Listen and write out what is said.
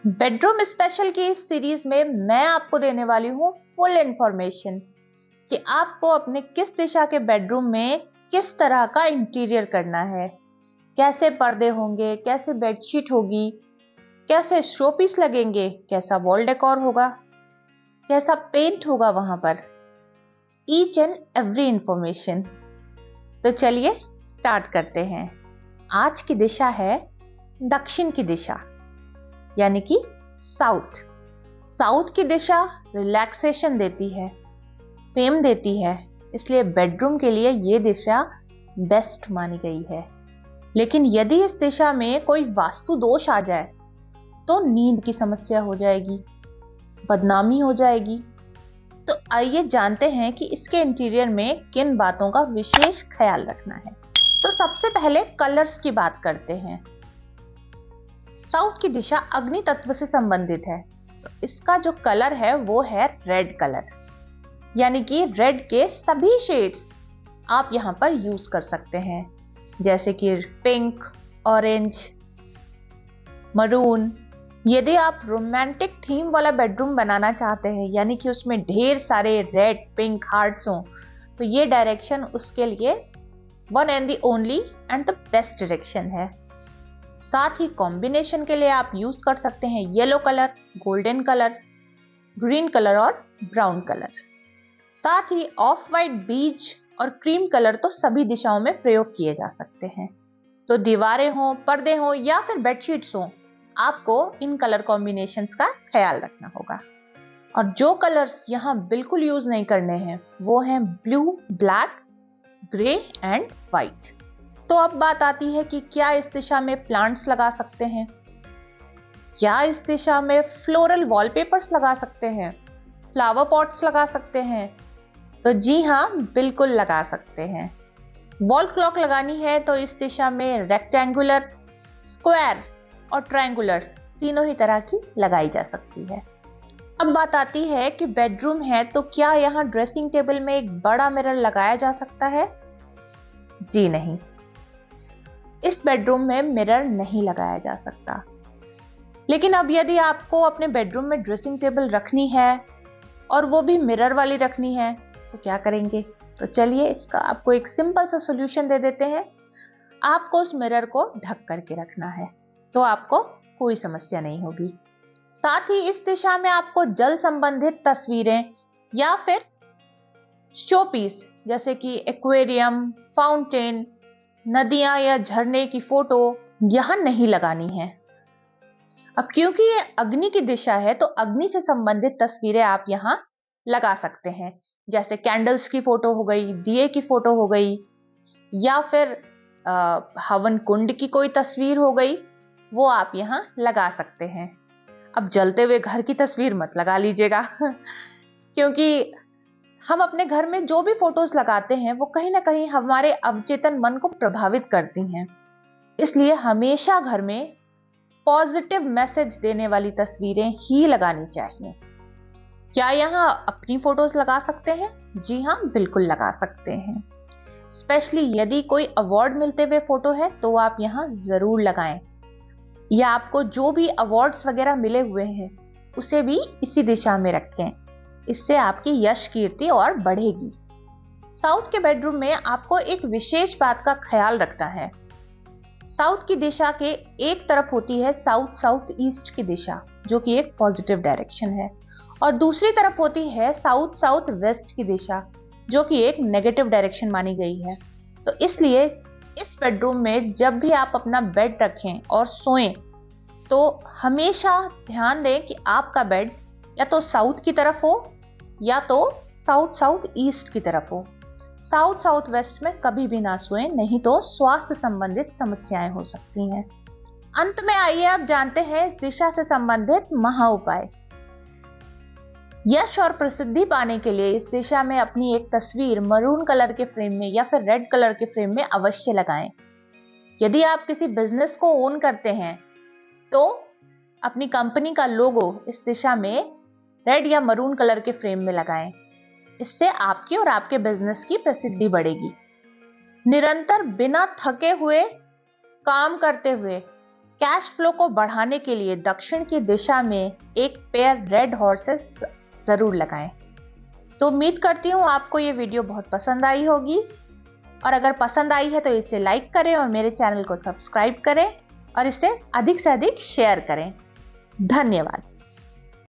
Bedroom special की इस series में मैं आपको देने वाली हूँ फुल इंफॉर्मेशन कि आपको अपने किस दिशा के बेडरूम में किस तरह का इंटीरियर करना है, कैसे पर्दे होंगे, कैसे बेडशीट होगी, कैसे शोपीस लगेंगे, कैसा वॉल डेकोर होगा, कैसा पेंट होगा वहां पर, ईच एंड एवरी इंफॉर्मेशन। तो चलिए स्टार्ट करते हैं। आज की दिशा है दक्षिण की दिशा, यानी कि साउथ। साउथ की दिशा रिलैक्सेशन देती है, फेम देती है, इसलिए बेडरूम के लिए ये दिशा बेस्ट मानी गई है। लेकिन यदि इस दिशा में कोई वास्तु दोष आ जाए तो नींद की समस्या हो जाएगी, बदनामी हो जाएगी। तो आइए जानते हैं कि इसके इंटीरियर में किन बातों का विशेष ख्याल रखना है। तो सबसे पहले कलर्स की बात करते हैं। साउथ की दिशा अग्नि तत्व से संबंधित है, तो इसका जो कलर है वो है रेड कलर, यानी कि रेड के सभी शेड्स आप यहां पर यूज कर सकते हैं, जैसे कि पिंक, ऑरेंज, मरून। यदि आप रोमांटिक थीम वाला बेडरूम बनाना चाहते हैं, यानी कि उसमें ढेर सारे रेड, पिंक, हार्ट्स हों, तो ये डायरेक्शन उसके लिए one and the only and the best direction है। साथ ही कॉम्बिनेशन के लिए आप यूज कर सकते हैं yellow colour, golden colour, green colour और ब्राउन कलर। साथ ही ऑफ वाइट, बीज और क्रीम कलर तो सभी दिशाओं में प्रयोग किए जा सकते हैं। तो दीवारें हों, पर्दे हों या फिर बेडशीट्स हों, आपको इन कलर कॉम्बिनेशंस का ख्याल रखना होगा। और जो कलर्स यहाँ बिल्कुल यूज नहीं करने हैं वो हैं blue, black, grey and white. तो अब बात आती है कि क्या इस दिशा में प्लांट्स लगा सकते हैं, क्या इस दिशा में फ्लोरल वॉलपेपर्स लगा सकते हैं, फ्लावर पॉट्स लगा सकते हैं? तो जी हाँ, बिल्कुल लगा सकते हैं। वॉल क्लॉक लगानी है तो इस दिशा में रेक्टेंगुलर, स्क्वायर और ट्रायंगुलर तीनों ही तरह की लगाई जा सकती है। अब बात आती है कि बेडरूम है तो क्या यहाँ ड्रेसिंग टेबल में एक बड़ा मिरर लगाया जा सकता है? जी नहीं, इस बेडरूम में मिरर नहीं लगाया जा सकता। लेकिन अब यदि आपको अपने बेडरूम में ड्रेसिंग टेबल रखनी है और वो भी मिरर वाली रखनी है तो क्या करेंगे? तो चलिए इसका आपको एक सिंपल सा सॉल्यूशन दे देते हैं। आपको उस मिरर को ढक करके रखना है, तो आपको कोई समस्या नहीं होगी। साथ ही इस दिशा में आपको जल संबंधित तस्वीरें या फिर शोपीस जैसे कि एक्वेरियम, फाउंटेन, नदियां या झरने की फोटो यहां नहीं लगानी है। अब क्योंकि ये अग्नि की दिशा है तो अग्नि से संबंधित तस्वीरें आप यहाँ लगा सकते हैं, जैसे कैंडल्स की फोटो हो गई, दिए की फोटो हो गई, या फिर हवन कुंड की कोई तस्वीर हो गई, वो आप यहाँ लगा सकते हैं। अब जलते हुए घर की तस्वीर मत लगा लीजिएगा क्योंकि हम अपने घर में जो भी फोटोज लगाते हैं वो कहीं ना कहीं हमारे अवचेतन मन को प्रभावित करती हैं। इसलिए हमेशा घर में पॉजिटिव मैसेज देने वाली तस्वीरें ही लगानी चाहिए। क्या यहाँ अपनी फोटोज लगा सकते हैं? जी हाँ, बिल्कुल लगा सकते हैं। स्पेशली यदि कोई अवार्ड मिलते हुए फोटो है तो आप यहाँ जरूर लगाएं, या आपको जो भी अवार्ड्स वगैरह मिले हुए हैं उसे भी इसी दिशा में रखें, इससे आपकी यश कीर्ति और बढ़ेगी। साउथ के बेडरूम में आपको एक विशेष बात का ख्याल रखना है। साउथ की दिशा के एक तरफ होती है साउथ साउथ ईस्ट की दिशा, जो कि एक पॉजिटिव डायरेक्शन है, और दूसरी तरफ होती है साउथ साउथ वेस्ट की दिशा, जो कि एक नेगेटिव डायरेक्शन मानी गई है। तो इसलिए इस बेडरूम में जब भी आप अपना बेड रखें और सोएं तो हमेशा ध्यान दें कि आपका बेड या तो साउथ की तरफ हो या तो साउथ साउथ ईस्ट की तरफ हो। साउथ साउथ वेस्ट में कभी भी ना सोएं, नहीं तो स्वास्थ्य संबंधित समस्याएं हो सकती हैं। अंत में आइए अब जानते हैं इस दिशा से संबंधित महा उपाय। यश और प्रसिद्धि पाने के लिए इस दिशा में अपनी एक तस्वीर मरून कलर के फ्रेम में या फिर रेड कलर के फ्रेम में अवश्य लगाएं। यदि आप किसी बिजनेस को ओन करते हैं तो अपनी कंपनी का लोगो इस दिशा में रेड या मरून कलर के फ्रेम में लगाएं। इससे आपकी और आपके बिजनेस की प्रसिद्धि बढ़ेगी। निरंतर बिना थके हुए काम करते हुए कैश फ्लो को बढ़ाने के लिए दक्षिण की दिशा में एक पेयर रेड हॉर्सेस जरूर लगाएं। तो उम्मीद करती हूँ आपको ये वीडियो बहुत पसंद आई होगी, और अगर पसंद आई है तो इसे लाइक करें और मेरे चैनल को सब्सक्राइब करें और इसे अधिक से अधिक शेयर करें। धन्यवाद।